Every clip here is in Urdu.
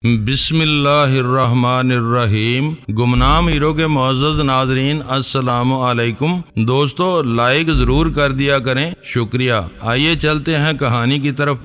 بسم اللہ الرحمن الرحیم۔ گمنام ہیرو کے معزز ناظرین السلام علیکم۔ دوستو لائک ضرور کر دیا کریں، شکریہ۔ آئیے چلتے ہیں کہانی کی طرف۔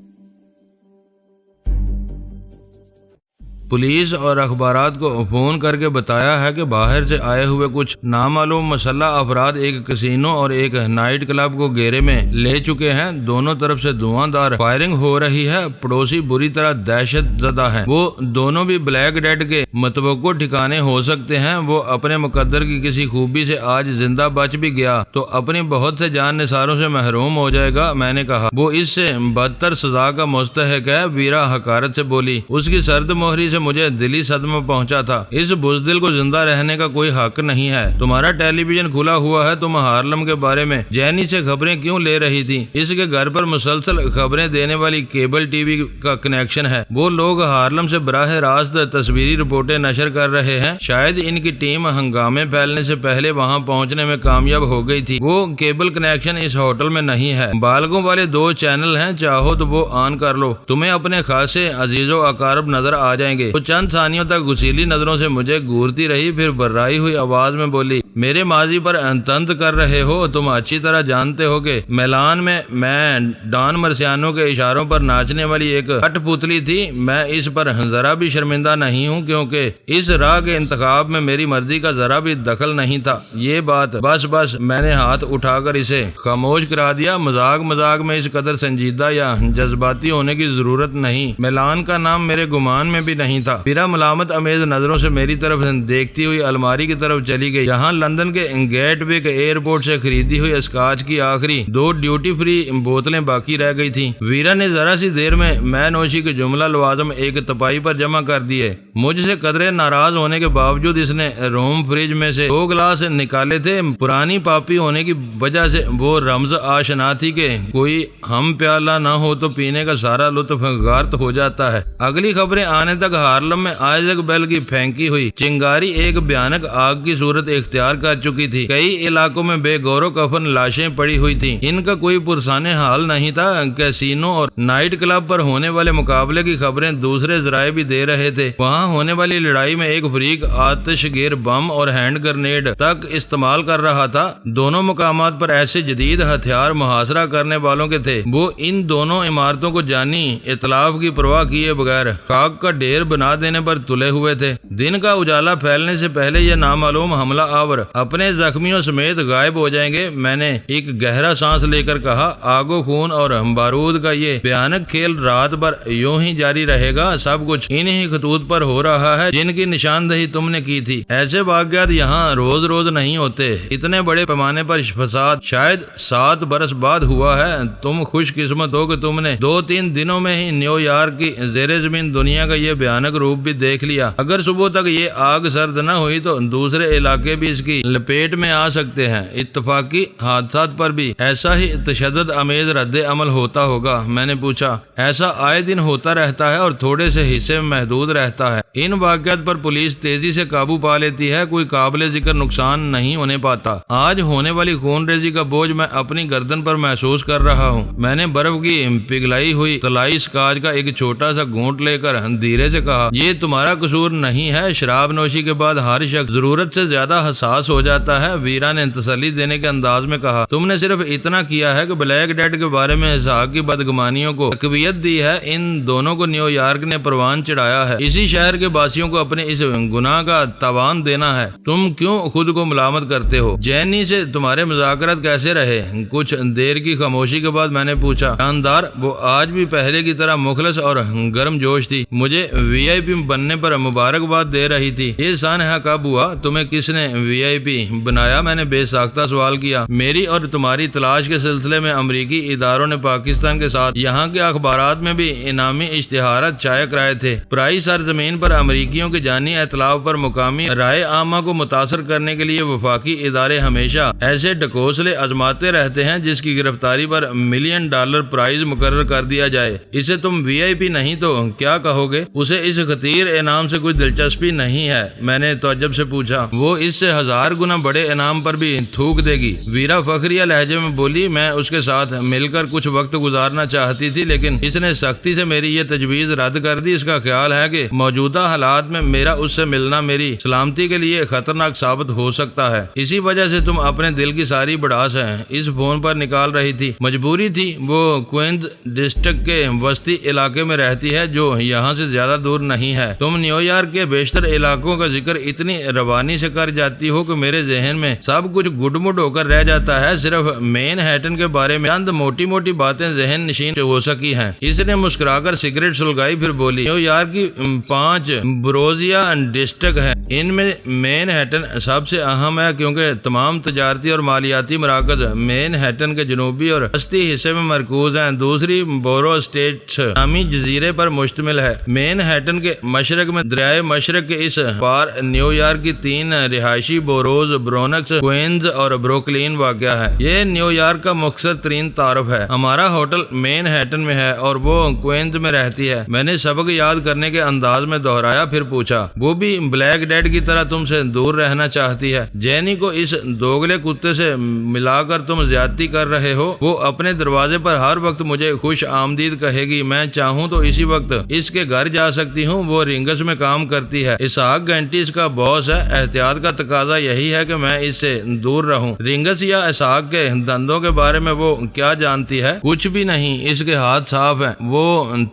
پولیس اور اخبارات کو فون کر کے بتایا ہے کہ باہر سے آئے ہوئے کچھ نامعلوم مسلح افراد ایک کسینو اور ایک نائٹ کلب کو گھیرے میں لے چکے ہیں۔ دونوں طرف سے دھواں دار فائرنگ ہو رہی ہے۔ پڑوسی بری طرح دہشت زدہ ہیں۔ وہ دونوں بھی بلیک ڈیڈ کے متوقع ٹھکانے ہو سکتے ہیں۔ وہ اپنے مقدر کی کسی خوبی سے آج زندہ بچ بھی گیا تو اپنی بہت سے جان نثاروں سے محروم ہو جائے گا۔ میں نے کہا وہ اس سے بدتر سزا کا مستحق ہے۔ ویرا حقارت سے بولی۔ اس کی سرد مہری سے مجھے دلی صدمہ پہنچا تھا۔ اس بزدل کو زندہ رہنے کا کوئی حق نہیں ہے۔ تمہارا ٹیلی ویژن کھلا ہوا ہے، تم ہارلم کے بارے میں جینی سے خبریں کیوں لے رہی تھی؟ اس کے گھر پر مسلسل خبریں دینے والی کیبل ٹی وی کا کنیکشن ہے۔ وہ لوگ ہارلم سے براہ راست تصویری رپورٹیں نشر کر رہے ہیں۔ شاید ان کی ٹیم ہنگامے پھیلنے سے پہلے وہاں پہنچنے میں کامیاب ہو گئی تھی۔ وہ کیبل کنیکشن اس ہوٹل میں نہیں ہے۔ بالغوں والے 2 چینل ہیں، چاہو تو وہ آن کر لو۔ تمہیں اپنے خاصے عزیز و اقارب نظر آ جائیں گے۔ چند ثانیوں تک غسیلی نظروں سے مجھے گھورتی رہی، پھر بررائی ہوئی آواز میں بولی، میرے ماضی پر طنز کر رہے ہو؟ تم اچھی طرح جانتے ہو کہ میلان میں ڈان مرسیانو کے اشاروں پر ناچنے والی ایک کٹ پتلی تھی۔ میں اس پر ذرا بھی شرمندہ نہیں ہوں، کیونکہ اس راہ کے انتخاب میں میری مرضی کا ذرا بھی دخل نہیں تھا۔ یہ بات بس میں نے ہاتھ اٹھا کر اسے خاموش کرا دیا۔ مذاق میں اس قدر سنجیدہ یا جذباتی ہونے کی ضرورت نہیں۔ میلان کا نام میرے گمان میں بھی نہیں تھا۔ پھر ملامت امیز نظروں سے میری طرف دیکھتی ہوئی الماری کی طرف چلی گئی، جہاں لندن کے گیٹ وے کے ایئرپورٹ سے خریدی ہوئی اسکاچ کی آخری 2 ڈیوٹی فری بوتلیں باقی رہ گئی تھیں۔ ویرا نے ذرا سی دیر میں نوشی کے جملہ لوازم ایک تپائی پر جمع کر دیے۔ مجھ سے قدرے ناراض ہونے کے باوجود اس نے روم فریج میں سے 2 گلاس نکالے تھے۔ پرانی پاپی ہونے کی وجہ سے وہ رمز آشنا تھی کہ کوئی ہم پیالہ نہ ہو تو پینے کا سارا لطف غارت ہو جاتا ہے۔ اگلی خبریں آنے تک ہارلم میں آئزک بیل کی پھینکی ہوئی چنگاری ایک بھیانک آگ کی صورت اختیار کر چکی تھی۔ کئی علاقوں میں بے گور و کفن لاشیں پڑی ہوئی تھیں۔ ان کا کوئی پرسان حال نہیں تھا۔ کیسینو اور نائٹ کلب پر ہونے والے مقابلے کی خبریں دوسرے ذرائع بھی دے رہے تھے۔ وہاں ہونے والی لڑائی میں ایک فریق آتش گیر بم اور ہینڈ گرنیڈ تک استعمال کر رہا تھا۔ دونوں مقامات پر ایسے جدید ہتھیار محاصرہ کرنے والوں کے تھے۔ وہ ان دونوں عمارتوں کو جانی اتلاف کی پرواہ کیے بغیر خاک کا ڈھیر بنا دینے پر تلے ہوئے تھے۔ دن کا اجالا پھیلنے سے پہلے یہ نامعلوم حملہ آور اپنے زخمیوں سمیت غائب ہو جائیں گے۔ میں نے ایک گہرا سانس لے کر کہا، آگ و خون اور بارود کا یہ بھیانک کھیل رات بھر یوں ہی جاری رہے گا۔ سب کچھ انہی خطوط پر ہو رہا ہے جن کی نشاندہی تم نے کی تھی۔ ایسے واقعات یہاں روز نہیں ہوتے۔ اتنے بڑے پیمانے پر فساد شاید 7 برس بعد ہوا ہے۔ تم خوش قسمت ہو کہ تم نے 2-3 دنوں میں ہی نیو یارک کی زیر زمین دنیا کا یہ بھیانک روپ بھی دیکھ لیا۔ اگر صبح تک یہ آگ سرد نہ ہوئی تو دوسرے علاقے بھی اس کی لپیٹ میں آ سکتے ہیں۔ اتفاقی حادثات پر بھی ایسا ہی تشدد امیز رد عمل ہوتا ہوگا؟ میں نے پوچھا۔ ایسا آئے دن ہوتا رہتا ہے اور تھوڑے سے حصے میں محدود رہتا ہے۔ ان واقعات پر پولیس تیزی سے قابو پا لیتی ہے، کوئی قابل ذکر نقصان نہیں ہونے پاتا۔ آج ہونے والی خون ریزی کا بوجھ میں اپنی گردن پر محسوس کر رہا ہوں۔ میں نے برف کی پگھلائی ہوئی طلائی اسکاچ کا ایک چھوٹا سا گھونٹ لے کر دھیرے سے کہا، یہ تمہارا قصور نہیں ہے۔ شراب نوشی کے بعد ہر شخص ضرورت سے زیادہ حساس ہو جاتا ہے۔ ویرا نے تسلی دینے کے انداز میں کہا، تم نے صرف اتنا کیا ہے کہ بلیک ڈیڈ کے بارے میں اسحاق کی بدگمانیوں کو تقویت دی ہے۔ ان دونوں کو نیو یارک نے پروان چڑھایا ہے۔ اسی شہر کے باسیوں کو اپنے اس گناہ کا تاوان دینا ہے۔ تم کیوں خود کو ملامت کرتے ہو؟ جینی سے تمہارے مذاکرات کیسے رہے؟ کچھ دیر کی خاموشی کے بعد میں نے پوچھا۔ شاندار، وہ آج بھی پہلے کی طرح مخلص اور گرم جوش تھی۔ مجھے VIP بننے پر مبارکباد دے رہی تھی۔ یہ سانحہ کب ہوا؟ تمہیں کس نے VIP بنایا؟ میں نے بے ساختہ سوال کیا۔ میری اور تمہاری تلاش کے سلسلے میں امریکی اداروں نے پاکستان کے ساتھ یہاں کے اخبارات میں بھی انعامی اشتہارات شائع کرائے تھے۔ پرائی سرزمین پر امریکیوں کے جانی اطلاف پر مقامی رائے عامہ کو متاثر کرنے کے لیے وفاقی ادارے ہمیشہ ایسے ڈکوسلے آزماتے رہتے ہیں جس کی گرفتاری پر $1 ملین پرائز مقرر کر دیا جائے۔ اسے تم VIP نہیں تو کیا کہو گے؟ اسے اس خطیر انعام سے کوئی دلچسپی نہیں ہے؟ میں نے تعجب سے پوچھا۔ وہ اس سے 1000 گنا بڑے انعام پر بھی تھوک دے گی، ویرا فخریہ لہجے میں بولی۔ میں اس کے ساتھ مل کر کچھ وقت گزارنا چاہتی تھی، لیکن اس نے سختی سے میری یہ تجویز رد کر دی۔ اس کا خیال ہے کہ موجودہ حالات میں میرا اس سے ملنا میری سلامتی کے لیے خطرناک ثابت ہو سکتا ہے، اسی وجہ سے تم اپنے دل کی ساری بڑاس اس فون پر نکال رہی تھی۔ مجبوری تھی، وہ کوئنز ڈسٹرکٹ کے وسطی علاقے میں رہتی ہے جو یہاں سے زیادہ دور نہیں ہے۔ تم نیو یارک کے بیشتر علاقوں کا ذکر اتنی روانی سے کر جاتی ہو کہ میرے ذہن میں سب کچھ گڈ مڈ ہو کر رہ جاتا ہے۔ صرف مین ہیٹن کے بارے میں چند موٹی موٹی باتیں ذہن نشین ہو سکی ہیں۔ اس نے مسکرا کر سگریٹ سلگائی، پھر بولی، نیو یارک کی 5 بروزیا ڈسٹرکٹ ہیں، ان میں مین ہیٹن سب سے اہم ہے کیونکہ تمام تجارتی اور مالیاتی مراکز مین ہیٹن کے جنوبی اور وسطی حصے میں مرکوز ہیں۔ دوسری بورو اسٹیٹس نامی جزیرے پر مشتمل ہے۔ مین ہیٹن کے مشرق میں دریائے مشرق کے اس پار نیو یارک کی 3 رہائشی بوروز برونکس، کوئنز اور بروکلین واقع ہے۔ یہ نیو یارک کا مختصر ترین تعارف ہے۔ ہمارا ہوٹل مین ہیٹن میں ہے اور وہ کوئنز میں رہتی ہے۔ میں نے سبق یاد کرنے کے انداز میں دہرایا، پھر پوچھا، وہ بھی بلیک ڈیڈ کی طرح تم سے دور رہنا چاہتی ہے؟ جینی کو اس دوگلے کتے سے ملا کر تم زیادتی کر رہے ہو۔ وہ اپنے دروازے پر ہر وقت مجھے خوش آمدید کہے گی۔ میں چاہوں تو اسی وقت اس کے گھر جا سکتی ہوں۔ وہ رنگس میں کام کرتی ہے، اسحاق گینٹی اس کا باس ہے۔ احتیاط کا تقاضا یہی ہے کہ میں اس سے دور رہوں۔ رنگس یا اسحاق کے دندوں کے بارے میں وہ کیا جانتی ہے؟ کچھ بھی نہیں، اس کے ہاتھ صاف ہیں۔ وہ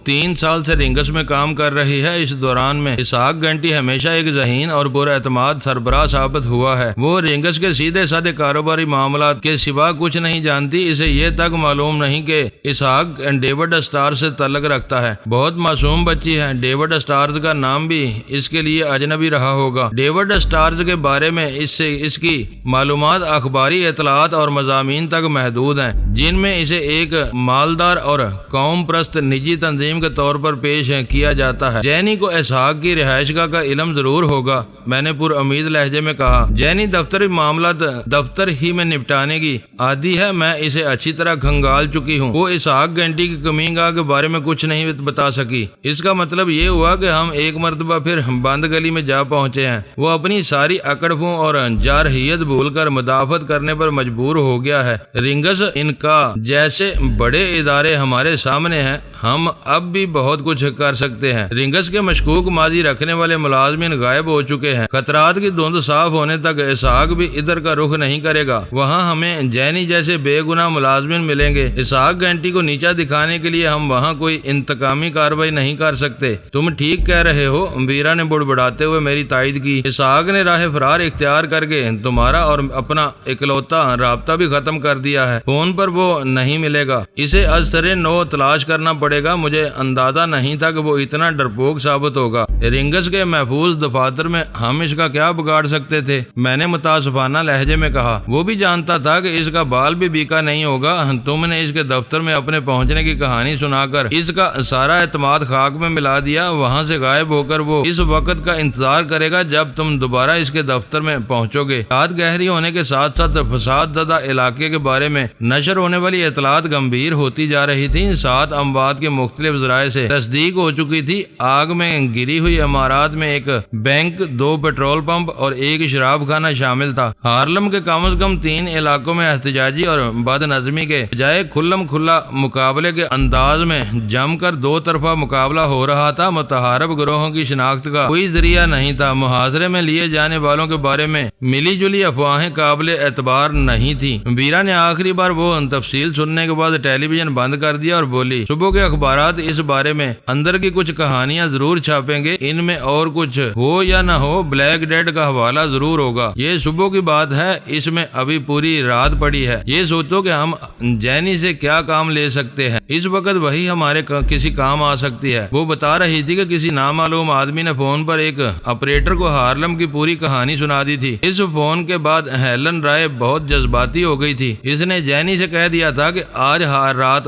3 سال سے رنگس میں کام کر رہی ہے۔ اس دوران میں اسحاق گینٹی ہمیشہ ایک ذہین اور پر اعتماد سربراہ ثابت ہوا ہے۔ وہ رنگس کے سیدھے سادے کاروباری معاملات کے سوا کچھ نہیں جانتی۔ اسے یہ تک معلوم نہیں کہ اسحاق ڈیوڈ اسٹارز سے تعلق رکھتا ہے۔ بہت معصوم بچی ہے۔ ڈیوڈ اسٹارز کا نام بھی اس کے لیے اجنبی رہا ہوگا۔ ڈیوڈ اسٹارز کے بارے میں اس کی معلومات اخباری اطلاعات اور مضامین تک محدود ہیں، جن میں اسے ایک مالدار اور قوم پرست نجی تنظیم کے طور پر پیش کیا جاتا ہے۔ جینی کو اسحاق کی رہائش گاہ کا علم ضرور ہوگا، میں نے پر امید لہجے میں کہا۔ جینی دفتری معاملات دفتر ہی میں نپٹانے کی عادی ہے، میں اسے اچھی طرح کھنگال چکی ہوں۔ وہ اسحاق گینٹی کی کمین گاہ کے بارے میں کچھ نہیں بتا سکی۔ اس کا مطلب یہ ہوا کہ ہم ایک مرتبہ پھر بند گلی میں جا پہنچے ہیں۔ وہ اپنی ساری اکڑفوں اور جارحیت بھول کر مدافعت کرنے پر مجبور ہو گیا ہے۔ رنگس ان کا جیسے بڑے ادارے ہمارے سامنے ہیں، ہم اب بھی بہت کچھ کر سکتے ہیں۔ رنگس کے مشکوک ماضی رکھنے والے ملازمین غائب ہو چکے ہیں۔ خطرات کی دھند صاف ہونے تک اسحاق بھی ادھر کا رخ نہیں کرے گا۔ وہاں ہمیں جینی جیسے بے گناہ ملازمین ملیں گے۔ اسحاق گینٹی کو نیچا دکھانے کے لیے ہم وہاں کوئی انتقامی کارروائی نہیں کر سکتے۔ تم ٹھیک کہہ رہے ہو، ویرا نے بڑبڑاتے ہوئے میری تائید کی۔ اسحاق نے راہ فرار اختیار کر کے تمہارا اور اپنا اکلوتا رابطہ بھی ختم کر دیا ہے۔ فون پر وہ نہیں ملے گا، اسے از سرے نو تلاش کرنا پڑے گا۔ مجھے اندازہ نہیں تھا کہ وہ اتنا ڈرپوک ثابت ہوگا۔ رنگس کے محفوظ دفاتر میں ہم اس کا کیا بگاڑ سکتے تھے؟ میں نے متاسفانہ لہجے میں کہا۔ وہ بھی جانتا تھا کہ اس کا بال بھی بیکا نہیں ہوگا۔ تم نے اس کے دفتر میں اپنے پہنچنے کی کہانی سنا کر اس کا سارا اعتماد خاک میں ملا دیا۔ وہاں سے غائب ہو کر وہ اس وقت کا انتظار کرے گا جب تم دوبارہ اس کے دفتر میں پہنچو گے۔ رات گہری ہونے کے ساتھ ساتھ فساد زدہ علاقے کے بارے میں نشر ہونے والی اطلاعات گمبھیر ہوتی جا رہی تھیں۔ 7 اموات کی مختلف ذرائع سے تصدیق ہو چکی تھی۔ آگ میں گری ہوئی عمارات میں ایک بینک، 2 پیٹرول پمپ اور ایک شراب خانہ شامل تھا۔ ہارلم کے کم از کم 3 علاقوں میں احتجاجی اور بد نظمی کے بجائے کھلم کھلا مقابلے کے انداز میں جم کر 2 طرفہ مقابلہ ہو رہا تھا۔ متحارب گروہوں کی شناخت کا کوئی ذریعہ نہیں تھا۔ محاصرے میں لیے جانے والوں کے بارے میں ملی جلی افواہیں قابل اعتبار نہیں تھی۔ ویرا نے آخری بار وہ تفصیل سننے کے بعد ٹیلی ویژن بند کر دیا اور بولی، صبح کے اخبارات اس بارے میں اندر کی کچھ کہانیاں ضرور چھاپیں گے۔ ان میں اور کچھ ہو یا نہ ہو، بلیک ڈیڈ کا حوالہ ضرور ہوگا۔ یہ صبح کی بات ہے، اس میں ابھی پوری رات پڑی ہے۔ یہ سوچو کہ ہم جینی سے کیا کام لے سکتے ہیں۔ اس وقت وہی ہمارے کسی کام آ سکتی ہے۔ وہ بتا رہی تھی کہ کسی نامعلوم آدمی نے فون پر ایک آپریٹر کو ہارلم کی پوری کہانی سنا دی تھی۔ اس فون کے بعد ہیلن رائے بہت جذباتی ہو گئی تھی۔ اس نے جینی سے کہہ دیا تھا کہ آج رات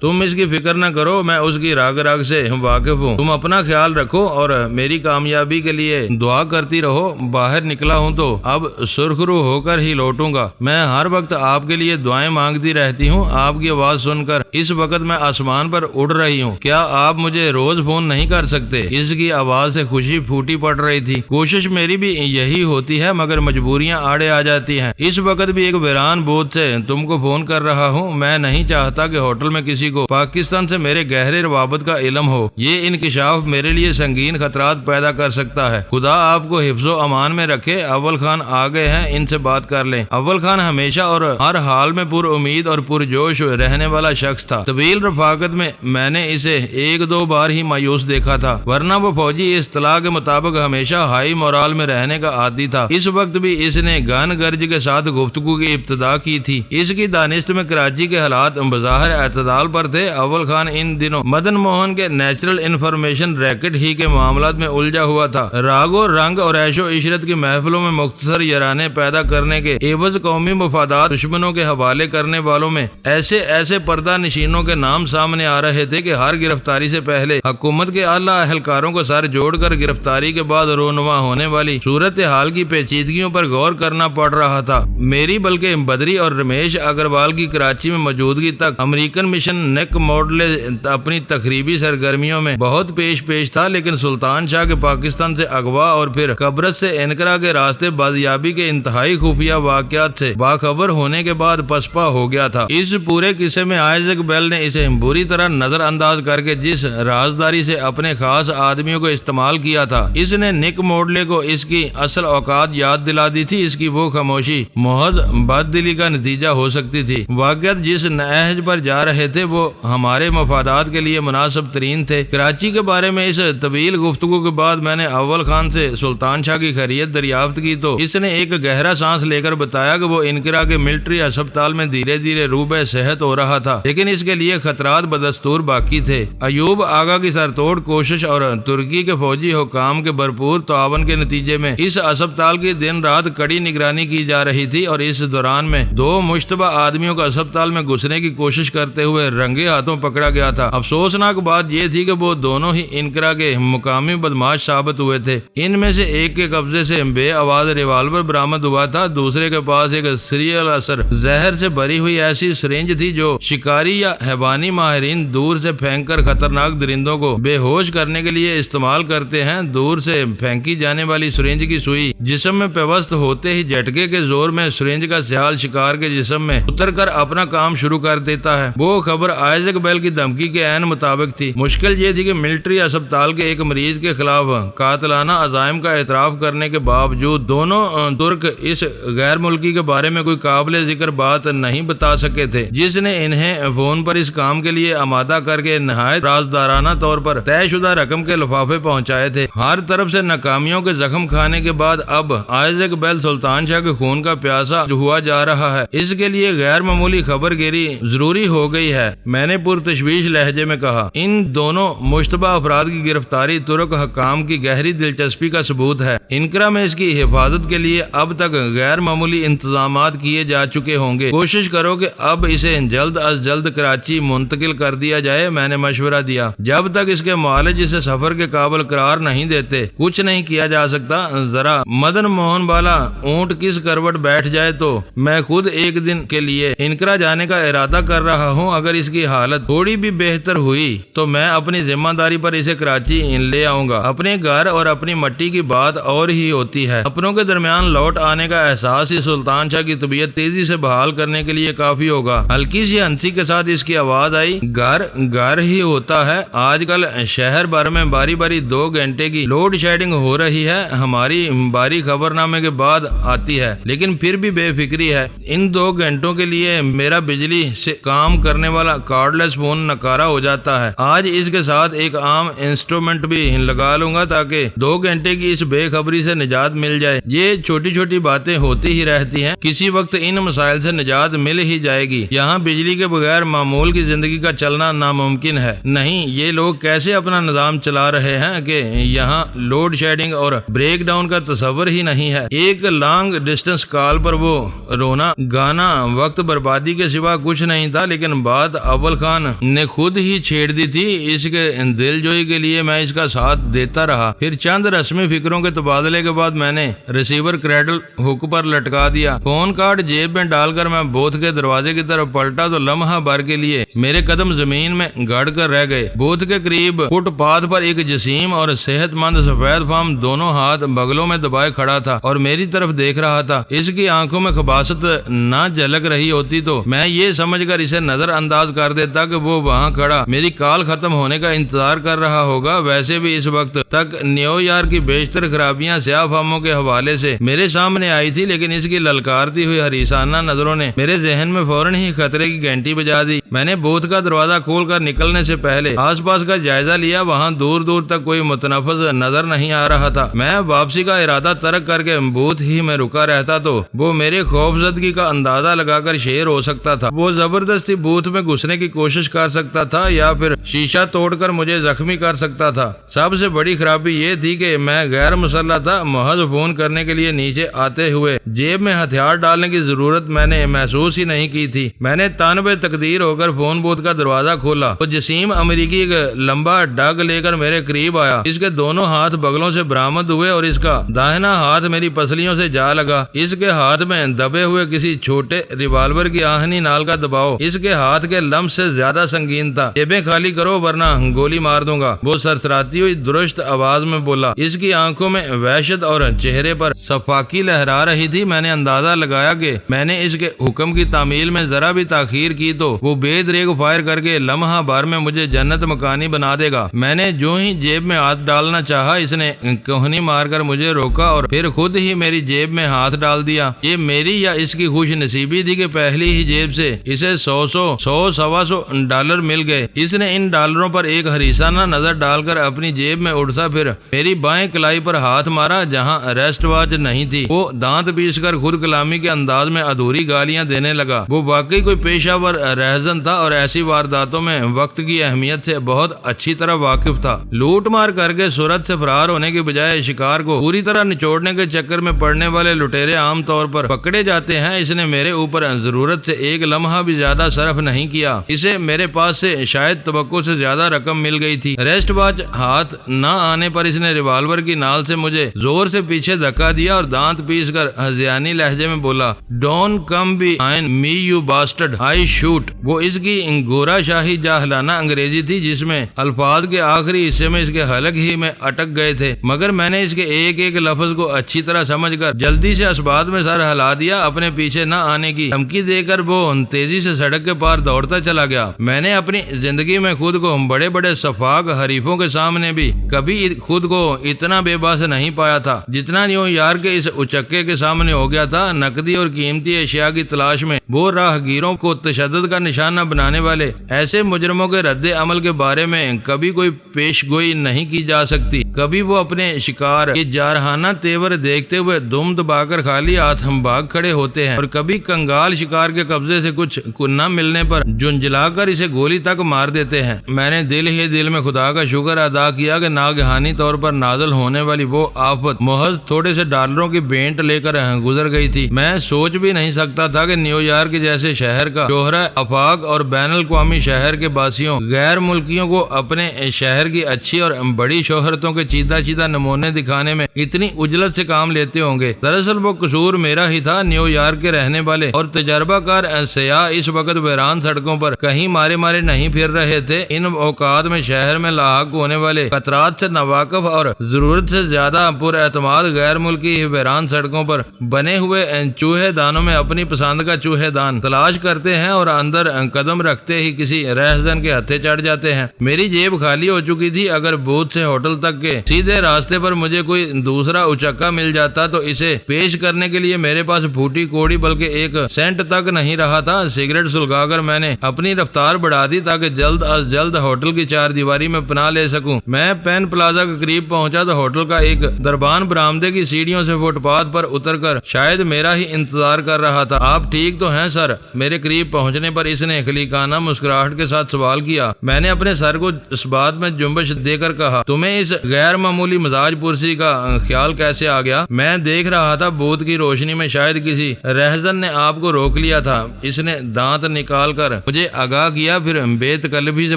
تم اس کی فکر نہ کرو، میں اس کی راگ راگ سے واقف ہوں۔ تم اپنا خیال رکھو اور میری کامیابی کے لیے دعا کرتی رہو۔ باہر نکلا ہوں تو اب سرخ رو ہو کر ہی لوٹوں گا۔ میں ہر وقت آپ کے لیے دعائیں مانگتی رہتی ہوں۔ آپ کی آواز سن کر اس وقت میں آسمان پر اڑ رہی ہوں۔ کیا آپ مجھے روز فون نہیں کر سکتے؟ اس کی آواز سے خوشی پھوٹی پڑ رہی تھی۔ کوشش میری بھی یہی ہوتی ہے مگر مجبوریاں آڑے آ جاتی ہیں۔ اس وقت بھی ایک ویران بود سے تم کو فون کر رہا ہوں۔ میں نہیں چاہتا کہ ہوٹل میں کسی کو پاکستان سے میرے گہرے روابط کا علم ہو۔ یہ انکشاف میرے لیے سنگین خطرات پیدا کر سکتا ہے۔ خدا آپ کو حفظ و امان میں رکھے۔ اول خان آ گئے ہیں، ان سے بات کر لیں۔ اول خان ہمیشہ اور ہر حال میں پر امید اور پرجوش رہنے والا شخص تھا۔ طویل رفاقت میں نے اسے ایک دو بار ہی مایوس دیکھا تھا، ورنہ وہ فوجی اصطلاح کے مطابق ہمیشہ ہائی مورال میں رہنے کا عادی تھا۔ اس وقت بھی اس نے گان گرج کے ساتھ گفتگو کی ابتدا کی تھی۔ اس کی دانست میں کراچی کے حالات بظاہر اعتدال پر تھے۔ اول خان ان دنوں مدن موہن کے نیچرل انفارمیشن ریکٹ ہی کے معاملات میں الجھا ہوا تھا۔ راگ و رنگ اور عیش و عشرت کی محفلوں میں مختصر یارانے پیدا کرنے کے عوض قومی مفادات دشمنوں کے حوالے کرنے والوں میں ایسے پردہ نشینوں کے نام سامنے آ رہے تھے کہ ہر گرفتاری سے پہلے حکومت کے اعلیٰ اہلکاروں کو سر جوڑ کر گرفتاری کے بعد رونما ہونے والی صورتحال کی پیچیدگیوں پر غور کرنا پڑ رہا تھا۔ میری بلکہ بدری اور رمیش اگروال کی کراچی میں موجودگی تک امریکن مشن نیک ماڈل اپنی تخریبی سرگرمیوں میں بہت پیش تھا، لیکن سلطان شاہ کے پاکستان سے اغوا اور پھر قبرص سے انقرہ کے راستے بازیابی کے انتہائی خفیہ واقعات سے باخبر ہونے کے بعد پسپا ہو گیا تھا۔ اس پورے قصے میں آئزیک بیل نے اسے بری طرح نظر انداز کر کے جس رازداری سے اپنے خاص آدمیوں کو استعمال کیا تھا، اس نے نک موڈلے کو اس کی اصل اوقات یاد دلا دی تھی۔ اس کی وہ خاموشی محض بد دلی کا نتیجہ ہو سکتی تھی۔ واقعات جس نہج پر جا رہے تھے وہ ہمارے مفادات کے لیے مناسب ترین تھے۔ کراچی کے بارے میں اس طویل گفتگو کے بعد میں نے اول خان سے سلطان شاہ کی خیریت دریافت کی تو اس نے ایک گہرا سانس لے کر بتایا کہ وہ انقرہ کے ملٹری ہسپتال میں دھیرے دھیرے روبہ صحت ہو رہا تھا، لیکن اس کے لیے خطرات بدستور باقی تھے۔ ایوب آغا کی سرتوڑ کوشش اور ترکی کے فوجی حکام کے بھرپور تعاون کے نتیجے میں اس ہسپتال کی دن رات کڑی نگرانی کی جا رہی تھی، اور اس دوران میں دو مشتبہ آدمیوں کو ہسپتال میں گھسنے کی کوشش کرتے ہوئے رنگے ہاتھوں پکڑا گیا تھا۔ افسوسناک بات یہ تھی کہ وہ دونوں ہی انقرہ کے مقامی بدماش ثابت ہوئے تھے۔ ان میں سے ایک کے قبضے سے بے آواز ریوالور برآمد ہوا تھا، دوسرے کے پاس ایک سیریل اثر زہر سے بھری ہوئی ایسی سرنج تھی جو شکاری یا حیوانی ماہرین دور سے پھینک کر خطرناک درندوں کو بے ہوش کرنے کے لیے استعمال کرتے ہیں۔ دور سے پھینکی جانے والی سرنج کی سوئی جسم میں پیوست ہوتے ہی جھٹکے کے زور میں سرنج کا سیال شکار کے جسم میں اتر کر اپنا کام شروع کر دیتا ہے۔ وہ خبر آئزیک بیل کی دھمکی کے عین مطابق تھی۔ مشکل یہ تھی کہ ملٹری ہسپتال کے ایک مریض کے خلاف قاتلانہ عزائم کا اعتراف کرنے کے باوجود دونوں ترک اس غیر ملکی کے بارے میں کوئی قابل ذکر بات نہیں بتا سکے تھے جس نے انہیں فون پر اس کام کے لیے آمادہ کر کے نہایت رازدارانہ طور پر طے شدہ رقم کے لفافے پہنچائے تھے۔ ہر طرف سے ناکامیوں کے زخم کھانے کے بعد اب آئزیک بیل سلطان شاہ کے خون کا پیاسا ہوا جا رہا ہے۔ اس کے لیے غیر معمولی خبر گیری ضروری ہو گئی ہے، میں نے پرتشویش لہجے میں کہا۔ ان دونوں مشتبہ افراد کی گرفتاری ترک حکام کی گہری دلچسپی کا ثبوت ہے۔ انقرہ میں اس کی حفاظت کے لیے اب تک غیر معمولی انتظامات کیے جا چکے ہوں گے۔ کوشش کرو کہ اب اسے جلد از جلد کراچی منتقل کر دیا جائے، میں نے مشورہ دیا۔ جب تک اس کے معالج اسے سفر کے قابل قرار نہیں دیتے کچھ نہیں کیا جا سکتا۔ ذرا مدن موہن والا اونٹ کس کروٹ بیٹھ جائے تو میں خود ایک دن کے لیے انقرہ جانے کا ارادہ کر رہا ہوں۔ اگر اس کی حالت تھوڑی بھی بہتر ہوئی تو میں اپنی ذمہ داری پر اسے کراچی لے آؤں گا۔ اپنے گھر اور اپنی مٹی کی بات اور ہی ہوتی ہے، اپنوں کے درمیان لوٹ آنے کا احساس ہی سلطان شاہ کی طبیعت تیزی سے بحال کرنے کے لیے کافی ہوگا۔ ہلکی سی ہنسی کے ساتھ اس کی آواز آئی، گھر ہی ہوتا ہے۔ آج کل شہر بھر میں باری 2 گھنٹے کی لوڈ شیڈنگ ہو رہی ہے، ہماری باری خبر نامے کے بعد آتی ہے، لیکن پھر بھی بے فکری ہے۔ ان 2 گھنٹوں کے لیے میرا بجلی سے کام کرنے والا کارڈ لیس فون ناکارہ ہو جاتا ہے۔ آج اس کے ساتھ ایک عام انسٹرومنٹ بھی لگا لوں گا تاکہ 2 گھنٹے کی اس بے خبری سے نجات مل جائے۔ یہ چھوٹی چھوٹی باتیں ہوتی ہی رہتی ہیں، کسی وقت ان مسائل سے نجات مل ہی جائے گی۔ یہاں بجلی کے بغیر معمول کی زندگی کا چلنا ناممکن ہے۔ نہیں، یہ لوگ کیسے اپنا نظام چلا رہے ہیں کہ یہاں لوڈ شیڈنگ اور بریک ڈاؤن کا تصور ہی نہیں ہے۔ ایک لانگ ڈسٹنس کال پر وہ رونا گانا وقت بربادی کے سوا کچھ نہیں تھا، لیکن بات اول خان نے خود ہی چھیڑ دی تھی۔ اس کے دل جوئی کے لیے میں اس کا ساتھ دیتا رہا۔ پھر چند رسمی فکروں کے تبادلے کے بعد میں نے ریسیور کریڈل ہک پر لٹکا دیا۔ فون کارڈ جیب میں ڈال کر میں بوتھ کے دروازے کی طرف پلٹا تو لمحہ بھر کے لیے میرے قدم زمین میں گڑ کر رہ گئے۔ بوتھ کے قریب فٹ پاتھ پر ایک جسیم اور صحت مند سفید فام دونوں ہاتھ بغلوں میں دبائے کھڑا تھا اور میری طرف دیکھ رہا تھا۔ اس کی آنکھوں میں خباثت نہ جھلک رہی ہوتی تو میں یہ سمجھ کر اسے نظر انداز کر دیتا کہ وہ وہاں کھڑا میری کال ختم ہونے کا انتظار کر رہا ہوگا۔ ویسے بھی اس وقت تک نیو یارک کی بیشتر خرابیاں سیاہ فاموں کے حوالے سے میرے سامنے آئی تھی، لیکن اس کی للکارتی ہوئی حریصانہ نظروں نے میرے ذہن میں فوراً ہی خطرے کی گھنٹی بجا دی۔ میں نے بوتھ کا دروازہ کھول کر نکلنے سے پہلے آس پاس کا جائزہ لیا۔ وہاں دور دور تک کوئی متنفس نظر نہیں آ رہا تھا۔ میں واپسی کا ارادہ ترک کر کے بوتھ ہی میں رکا رہتا تو وہ میرے خوف زدگی کا اندازہ لگا کر شیر ہو سکتا تھا۔ وہ زبردستی بوتھ میں گھسنے کی کوشش کر سکتا تھا یا پھر شیشہ توڑ کر مجھے زخمی کر سکتا تھا۔ سب سے بڑی خرابی یہ تھی کہ میں غیر مسلح تھا۔ محض فون کرنے کے لیے نیچے آتے ہوئے جیب میں ہتھیار ڈالنے کی ضرورت میں نے محسوس ہی نہیں کی تھی۔ میں نے تانبے تقدیر ہو کر فون بوتھ کا دروازہ کھولا۔ وہ جسیم امریکی ایک لمبا ڈگ لے کر میرے قریب آیا۔ اس کے دونوں ہاتھ بغلوں سے برآمد ہوئے اور اس کا داہنا ہاتھ میری پسلیوں سے جا لگا۔ اس کے ہاتھ میں دبے ہوئے کسی چھوٹے ریوالور کی آہنی نال کا دباؤ اس کے ہاتھ کے لمس سے زیادہ سنگین تھا۔ جیبیں خالی کرو ورنہ گولی مار دوں گا، وہ سرسراتی ہوئی درست آواز میں بولا۔ اس کی آنکھوں میں وحشت اور چہرے پر صفاقی لہرا رہی تھی۔ میں نے اندازہ لگایا کہ میں نے اس کے حکم کی تعمیل میں ذرا بھی تاخیر کی تو وہ بے دریغ فائر کر کے لمحہ بھر میں مجھے جنت مکانی بنا دے گا۔ میں نے جو ہی جیب میں ہاتھ ڈالنا چاہا اس نے کوہنی مار کر مجھے روکا اور پھر خود ہی میری جیب میں ہاتھ ڈال دیا۔ یہ میری یا اس کی خوش نصیبی تھی کہ پہلی ہی جیب سے اسے 100 ڈالر مل گئے۔ اس نے ان ڈالروں پر ایک حریصانہ نظر ڈال کر اپنی جیب میں اڑسا پھر میری بائیں کلائی پر ہاتھ مارا جہاں ریسٹ واچ نہیں تھی۔ وہ دانت پیس کر خود کلامی کے انداز میں ادھوری گالیاں دینے لگا۔ وہ واقعی کوئی پیشہ ور رہزن تھا اور ایسی وارداتوں میں وقت کی اہمیت سے بہت اچھی طرح واقف تھا۔ لوٹ مار کر کے صورت سے فرار ہونے کے بجائے شکار کو پوری طرح نچوڑنے کے چکر میں پڑنے والے لٹیرے عام طور پر پکڑے جاتے ہیں۔ اس نے میرے اوپر ضرورت سے ایک لمحہ بھی زیادہ صرف نہیں کیا۔ اسے میرے پاس سے شاید توقع سے زیادہ رقم مل گئی تھی۔ ریسٹ واچ ہاتھ نہ آنے پر اس نے ریوالور کی نال سے مجھے زور سے پیچھے دھکا دیا اور دانت پیس کر ہذیانی لہجے میں بولا، don't come behind me you bastard I shoot. وہ اس کی گورا شاہی جاہلانہ انگریزی تھی جس میں الفاظ کے آخری حصے میں اس کے حلق ہی میں اٹک گئے تھے، مگر میں نے اس کے ایک ایک لفظ کو اچھی طرح سمجھ کر جلدی سے اسبات میں سر ہلا دیا۔ اپنے پیچھے نہ آنے کی دھمکی دے کر وہ تیزی سے سڑک کے پار دوڑتا چلا گیا۔ میں نے اپنی زندگی میں خود کو بڑے بڑے سفاک حریفوں کے سامنے بھی کبھی خود کو اتنا بے باس نہیں پایا تھا جتنا نیو یارک کے اس اچکے کے سامنے ہو گیا تھا۔ نقدی اور قیمتی اشیاء کی تلاش میں وہ راہگیروں کو تشدد کا نشانہ بنانے والے ایسے مجرموں کے رد عمل کے بارے میں کبھی کوئی پیش گوئی نہیں کی جا سکتی۔ کبھی وہ اپنے شکار کے جارحانہ تیور دیکھتے ہوئے دم دبا کر خالی ہاتھ بھاگ کھڑے ہوتے ہیں اور کبھی کنگال شکار کے قبضے سے کچھ نہ ملنے پر جنجلا کر اسے گولی تک مار دیتے ہیں۔ میں نے دل ہی دل میں خدا کا شکر ادا کیا کہ ناگہانی طور پر نازل ہونے والی وہ آفت محض تھوڑے سے ڈالروں کی بینٹ لے کر گزر گئی تھی۔ میں سوچ بھی نہیں سکتا تھا کہ نیو یارک جیسے شہر کا شہرہ آفاق اور بین الاقوامی شہر کے باسیوں غیر ملکیوں کو اپنے شہر کی اچھی اور بڑی شہرتوں کے چیدہ چیدہ نمونے دکھانے میں اتنی اجلت سے کام لیتے ہوں گے۔ دراصل وہ قصور میرا ہی تھا۔ نیو یارک کے رہنے والے اور تجربہ کار سیاح اس وقت ویران سڑکوں پر کہیں مارے مارے نہیں پھر رہے تھے۔ ان اوقات میں شہر میں لاحق ہونے والے خطرات سے ناواقف اور ضرورت سے زیادہ پر اعتماد غیر ملکی ویران سڑکوں پر بنے ہوئے چوہے دانوں میں اپنی پسند کا چوہے دان تلاش کرتے ہیں اور اندر قدم رکھتے ہی کسی رہزن کے ہتھے چڑھ جاتے ہیں۔ میری جیب خالی ہو چکی تھی۔ اگر بوتھ سے ہوٹل تک کے سیدھے راستے پر مجھے کوئی دوسرا اچکا مل جاتا تو اسے پیش کرنے کے لیے میرے پاس پھوٹی کوڑی بلکہ ایک سینٹ تک نہیں رہا تھا۔ سگریٹ سلگا کر میں نے اپنی رفتار بڑھا دی تاکہ جلد از جلد ہوٹل کی چار دیواری میں پناہ لے سکوں۔ میں پین پلازا کے قریب پہنچا تو ہوٹل کا ایک دربان برآمدے کی سیڑھیوں سے فٹ پاتھ پر اتر کر شاید میرا ہی انتظار کر رہا تھا۔ آپ ٹھیک تو ہیں سر؟ میرے قریب پہنچنے پر اس نے خلیقانہ مسکراہٹ کے ساتھ سوال کیا۔ میں نے اپنے سر کو اس بات میں جنبش دے کر کہا، تمہیں اس غیر معمولی مزاج پرسی کا خیال کیسے آ گیا؟ میں دیکھ رہا تھا بوتھ کی روشنی میں شاید کسی رہزن نے آپ کو روک لیا تھا۔ اس نے دانت نکال کر مجھے آگاہ کیا، پھر بے تکلفی سے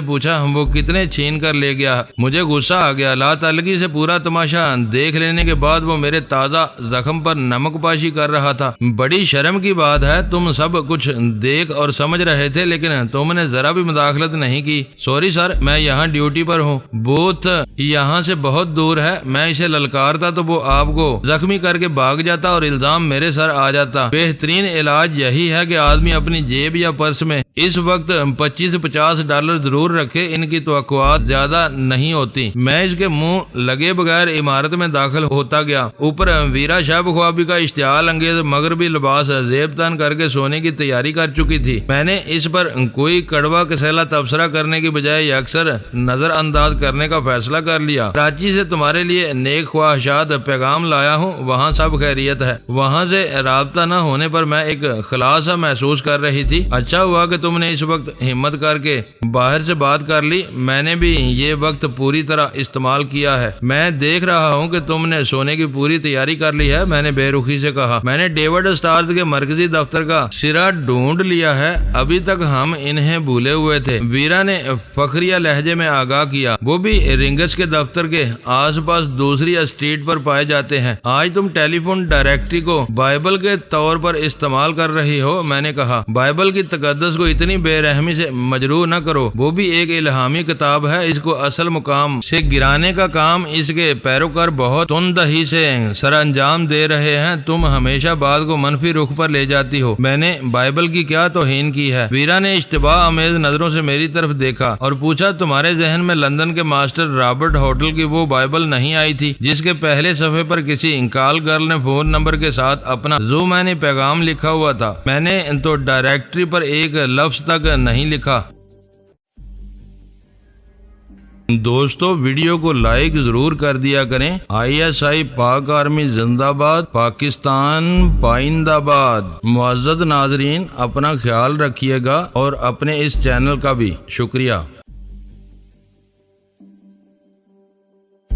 پوچھا وہ کتنے چھین کر لے گیا۔ مجھے غصہ آ گیا۔ لا تعلقی سے پورا تماشا دیکھ لینے کے بعد وہ میرے تازہ زخم پر نمک پاشی کر رہا تھا۔ بڑی شرم کی بات ہے، تم سب کچھ دیکھ اور سمجھ رہے تھے لیکن تم نے ذرا بھی مداخلت نہیں کی۔ سوری سر، میں یہاں ڈیوٹی پر ہوں۔ بوتھ یہاں سے بہت دور ہے۔ میں اسے للکارتا تو وہ آپ کو زخمی کر کے بھاگ جاتا اور الزام میرے سر آ جاتا۔ بہترین علاج یہی ہے کہ آدمی اپنی جیب یا پرس میں اس وقت $25-50 ضرور رکھے۔ ان کی توقعات زیادہ نہیں ہوتی۔ میں اس کے منہ لگے بغیر عمارت میں داخل ہوتا گیا۔ اوپر ویرا شب خوابی کا اشتعال انگیز مغربی لباس زیب تن کر کے سونے کی تیاری کر چکی تھی۔ میں نے اس پر کوئی کڑوا کسیلا تبصرہ کرنے کی بجائے اکثر نظر انداز کرنے کا فیصلہ کر لیا۔ کراچی سے تمہارے لیے نیک خواہشات پیغام لایا ہوں، وہاں سب خیریت ہے۔ وہاں سے رابطہ نہ ہونے پر میں ایک خلاص محسوس کر رہی تھی۔ اچھا ہوا کہ تم نے اس وقت ہمت کر کے باہر سے بات کر لی۔ میں نے بھی یہ وقت پوری طرح استعمال کیا ہے۔ میں دیکھ رہا ہوں کہ تم نے سونے کی پوری تیاری کر لی ہے، میں نے بے رخی سے کہا۔ میں نے ڈیوڈ اسٹارز کے مرکزی دفتر کا سرا ڈھونڈ لیا ہے، ابھی تک ہم انہیں بھولے ہوئے تھے، ویرا نے فخریہ لہجے میں آگاہ کیا۔ وہ بھی رنگس کے دفتر کے آس پاس دوسری اسٹریٹ پر پائے جاتے ہیں۔ آج تم ٹیلی فون ڈائریکٹری کو بائبل کے طور پر استعمال کر رہی ہو، میں نے کہا۔ بائبل کی تقدس کو اتنی بے رحمی سے مجروح نہ کرو، وہ بھی ایک الہامی کتاب ہے۔ اس کو اصل مقام سے گرانے کا کام اس کے پیروکار بہت تندہی سے سر انجام دے رہے ہیں۔ تم ہمیشہ بات کو منفی رخ پر لے جاتی ہو۔ میں نے بائبل کی کیا توہین کی ہے؟ ویرا نے اشتباہ آمیز نظروں سے میری طرف دیکھا اور پوچھا، تمہارے ذہن میں لندن کے ماسٹر رابرٹ ہوٹل کی وہ بائبل نہیں آئی تھی جس کے پہلے صفحے پر کسی کال گرل نے فون نمبر کے ساتھ اپنا زومینی پیغام لکھا ہوا تھا؟ میں نے تو ڈائریکٹری پر ایک لفظ تک نہیں لکھا۔ دوستو ویڈیو کو لائک ضرور کر دیا کریں۔ ISI پاک آرمی زندہ باد، پاکستان پائندہ باد۔ معزز ناظرین، اپنا خیال رکھیے گا اور اپنے اس چینل کا بھی شکریہ۔